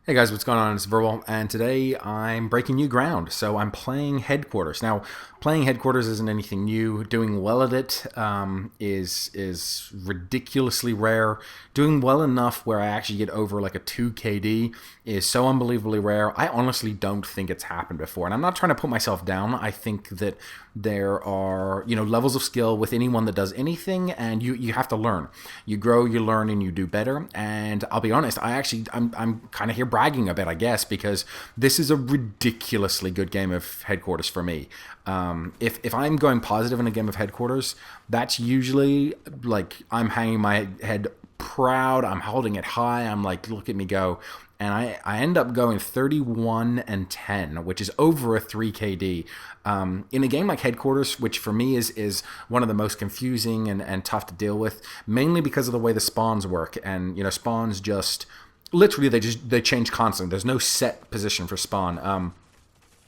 Hey guys, what's going on? It's Verbal, and today I'm breaking new ground. So I'm playing Headquarters. Now, playing Headquarters isn't anything new. Doing well at it is ridiculously rare. Doing well enough where I actually get over like a 2 KD is so unbelievably rare. I honestly don't think it's happened before. And I'm not trying to put myself down. I think that there are, levels of skill with anyone that does anything, and you have to learn. You grow, you learn, and you do better. And I'll be honest, I'm kind of here bragging a bit, I guess, because this is a ridiculously good game of Headquarters for me. If I'm going positive in a game of Headquarters, that's usually like I'm hanging my head proud, I'm holding it high, I'm like, look at me go. And I end up going 31 and 10, which is over a 3 KD. In a game like Headquarters, which for me is one of the most confusing and tough to deal with, mainly because of the way the spawns work. And, spawns just, literally, they change constantly. There's no set position for spawn.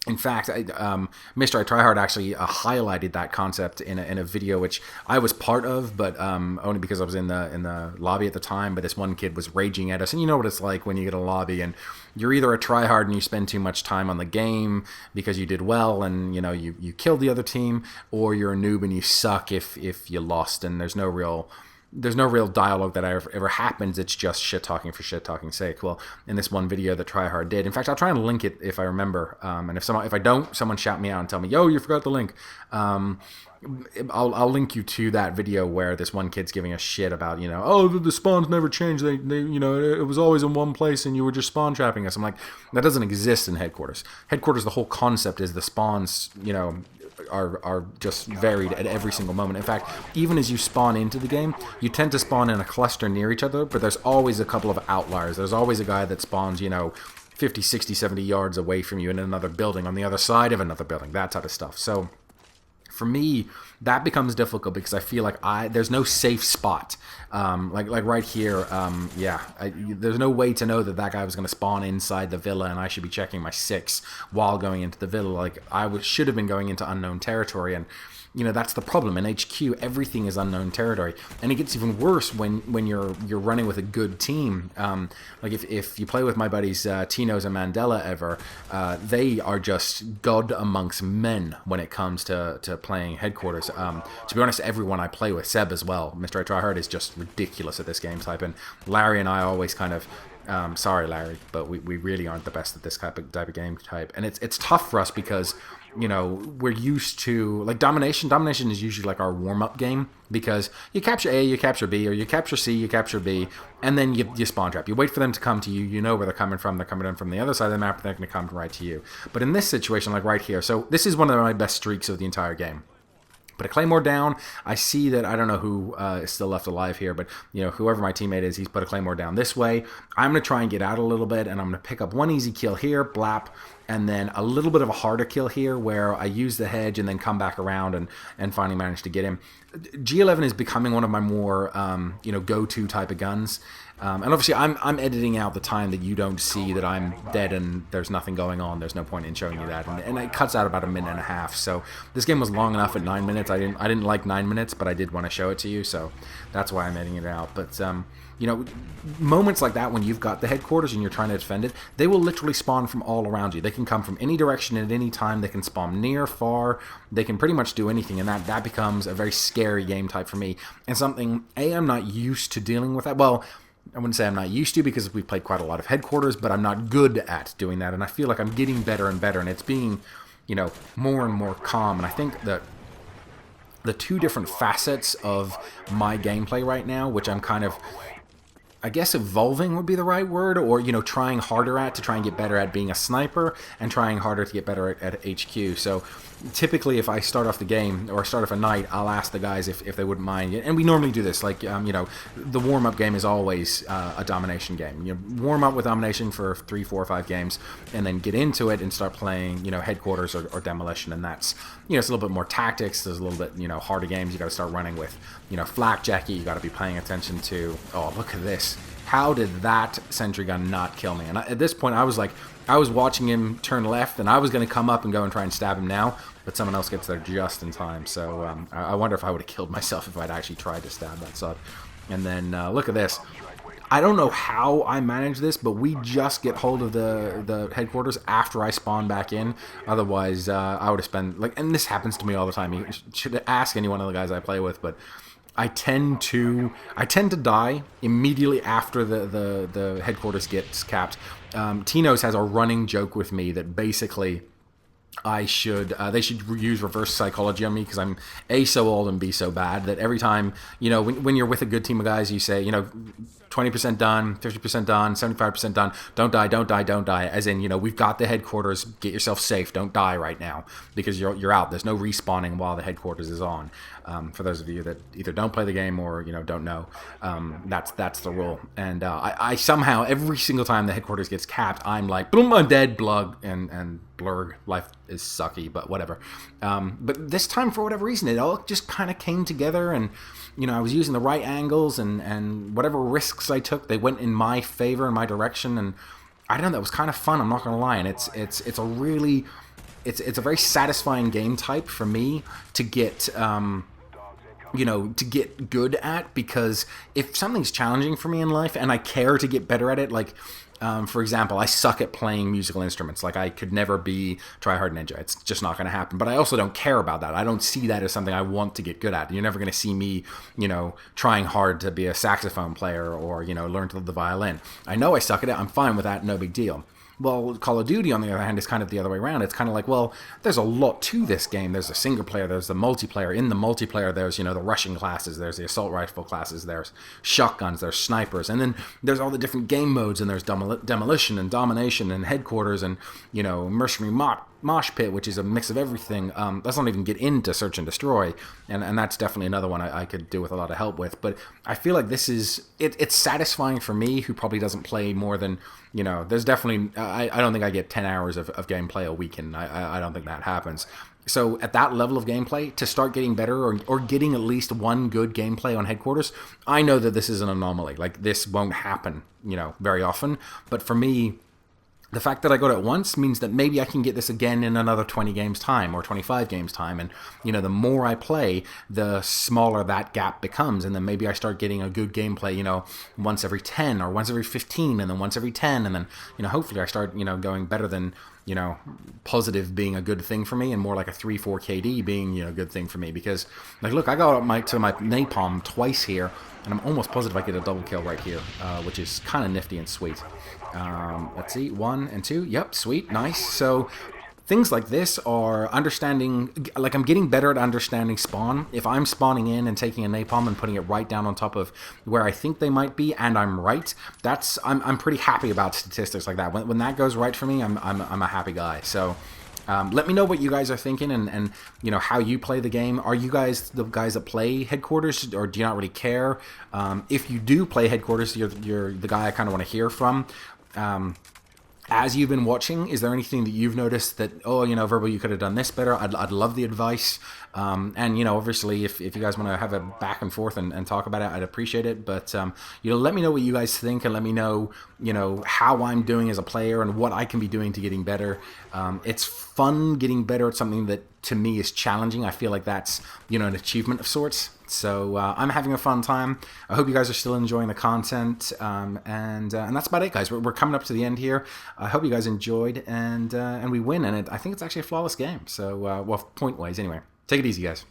In fact, Mr. TryHard actually highlighted that concept in a video which I was part of, but only because I was in the lobby at the time. But this one kid was raging at us, and you know what it's like when you get a lobby and you're either a tryhard and you spend too much time on the game because you did well and you killed the other team, or you're a noob and you suck if you lost, and there's no real dialogue that ever happens. It's just shit talking for shit talking's sake. Well, in this one video that TryHard did, in fact, I'll try and link it if I remember. And if I don't, someone shout me out and tell me, "Yo, you forgot the link." I'll link you to that video where this one kid's giving a shit about oh, the spawns never changed. They it was always in one place and you were just spawn trapping us. I'm like, that doesn't exist in Headquarters. Headquarters, the whole concept is the spawns are just varied at every single moment. In fact, even as you spawn into the game, you tend to spawn in a cluster near each other, but there's always a couple of outliers. There's always a guy that spawns 50, 60, 70 yards away from you in another building, on the other side of another building, that type of stuff. So for me, that becomes difficult because I feel like there's no safe spot. Like right here, there's no way to know that guy was going to spawn inside the villa, and I should be checking my 6 while going into the villa. Like should have been going into unknown territory, and that's the problem. In HQ, everything is unknown territory, and it gets even worse when you're running with a good team. Like if you play with my buddies Tino's and Mandela ever, they are just god amongst men when it comes to playing Headquarters. To be honest, everyone I play with, Seb as well, Mr. TryHard, is just ridiculous at this game type, and Larry and I always kind of. Sorry, Larry, but we really aren't the best at this type of game type, and it's tough for us because we're used to like domination. Domination is usually like our warm-up game because you capture A, you capture B, or you capture C, you capture B, and then you spawn trap. You wait for them to come to you. You know where they're coming from. They're coming in from the other side of the map, and they're going to come right to you. But in this situation, like right here, so this is one of my best streaks of the entire game. Put a Claymore down. I see that I don't know who is still left alive here, but whoever my teammate is, he's put a Claymore down this way. I'm going to try and get out a little bit, and I'm going to pick up one easy kill here, blap, and then a little bit of a harder kill here where I use the hedge and then come back around and finally manage to get him. G11 is becoming one of my more go-to type of guns. And obviously, I'm editing out the time that you don't see that I'm dead and there's nothing going on. There's no point in showing you that, and it cuts out about a minute and a half. So this game was long enough at 9 minutes. I didn't like 9 minutes, but I did want to show it to you, so that's why I'm editing it out. But moments like that when you've got the Headquarters and you're trying to defend it, they will literally spawn from all around you. They can come from any direction at any time. They can spawn near, far. They can pretty much do anything, and that becomes a very scary game type for me, and something I'm not used to dealing with that. Well, I wouldn't say I'm not used to because we've played quite a lot of Headquarters, but I'm not good at doing that, and I feel like I'm getting better and better, and it's being, more and more calm. And I think that the two different facets of my gameplay right now, which I'm kind of, I guess evolving would be the right word, or, trying harder to try and get better at being a sniper and trying harder to get better at HQ. So typically if I start off the game or start off a night, I'll ask the guys if they wouldn't mind. And we normally do this, like, the warm-up game is always a domination game. You warm up with domination for 3, 4, 5 games and then get into it and start playing, Headquarters or demolition. And that's, it's a little bit more tactics. There's a little bit, harder games you got to start running with. Flak Jackie, you got to be paying attention to. Oh, look at this. How did that sentry gun not kill me? And at this point, I was watching him turn left, and I was going to come up and go and try and stab him now, but someone else gets there just in time. So I wonder if I would have killed myself if I'd actually tried to stab that sub. And then look at this. I don't know how I manage this, but we just get hold of the headquarters after I spawn back in. Otherwise, I would have spent, like, and this happens to me all the time. You should ask any one of the guys I play with, but I tend to die immediately after the headquarters gets capped. Tino's has a running joke with me that basically they should use reverse psychology on me, because I'm A, so old, and B, so bad, that every time, when you're with a good team of guys, you say, 20% done, 50% done, 75% done, don't die, don't die, don't die, as in, we've got the headquarters, get yourself safe, don't die right now, because you're out. There's no respawning while the headquarters is on. For those of you that either don't play the game or, don't know, that's the rule. And I somehow, every single time the headquarters gets capped, I'm like, boom, I'm dead, blug, and blurg. Life is sucky, but whatever. But this time, for whatever reason, it all just kind of came together, and I was using the right angles, and whatever risks I took, they went in my favor, in my direction, and I don't know, that was kind of fun, I'm not gonna lie. And it's a very satisfying game type for me to get to get good at, because if something's challenging for me in life and I care to get better at it, like for example, I suck at playing musical instruments. Like, I could never be TryHard Ninja. It's just not going to happen. But I also don't care about that. I don't see that as something I want to get good at. You're never going to see me, trying hard to be a saxophone player or, learn to play the violin. I know I suck at it. I'm fine with that. No big deal. Well, Call of Duty, on the other hand, is kind of the other way around. It's kind of like, well, there's a lot to this game. There's a single player, there's the multiplayer. In the multiplayer, there's, the Russian classes, there's the assault rifle classes, there's shotguns, there's snipers, and then there's all the different game modes, and there's demolition and domination and headquarters and, mercenary mosh pit, which is a mix of everything. Let's not even get into search and destroy, and that's definitely another one I could do with a lot of help with. But I feel like this is it's satisfying for me, who probably doesn't play more than, there's definitely I don't think I get 10 hours of gameplay a week, and I don't think that happens. So at that level of gameplay, to start getting better, or getting at least one good gameplay on headquarters, I know that this is an anomaly. Like, this won't happen, very often. But for me, the fact that I got it once means that maybe I can get this again in another 20 games time or 25 games time. And, the more I play, the smaller that gap becomes. And then maybe I start getting a good gameplay, once every 10 or once every 15 and then once every 10. And then, hopefully I start, going better than, positive being a good thing for me, and more like a 3-4 KD being, a good thing for me. Because, like, look, I got up to my napalm twice here, and I'm almost positive I get a double kill right here, which is kind of nifty and sweet. Let's see, 1 and 2. Yep, sweet, nice. So things like this are understanding, like, I'm getting better at understanding spawn. If I'm spawning in and taking a napalm and putting it right down on top of where I think they might be, and I'm right, I'm pretty happy about statistics like that. When that goes right for me, I'm a happy guy. So let me know what you guys are thinking, and how you play the game. Are you guys the guys that play headquarters, or do you not really care? If you do play headquarters, you're the guy I kind of want to hear from. As you've been watching, is there anything that you've noticed that, Verbal, you could have done this better? I'd love the advice. And, obviously, if you guys want to have a back and forth and talk about it, I'd appreciate it. But, let me know what you guys think, and let me know, how I'm doing as a player and what I can be doing to getting better. It's fun getting better at something that, to me, is challenging. I feel like that's, an achievement of sorts. So I'm having a fun time. I hope you guys are still enjoying the content, and that's about it, guys. We're coming up to the end here. I hope you guys enjoyed, and we win, and I think it's actually a flawless game. So, point-wise, anyway. Take it easy, guys.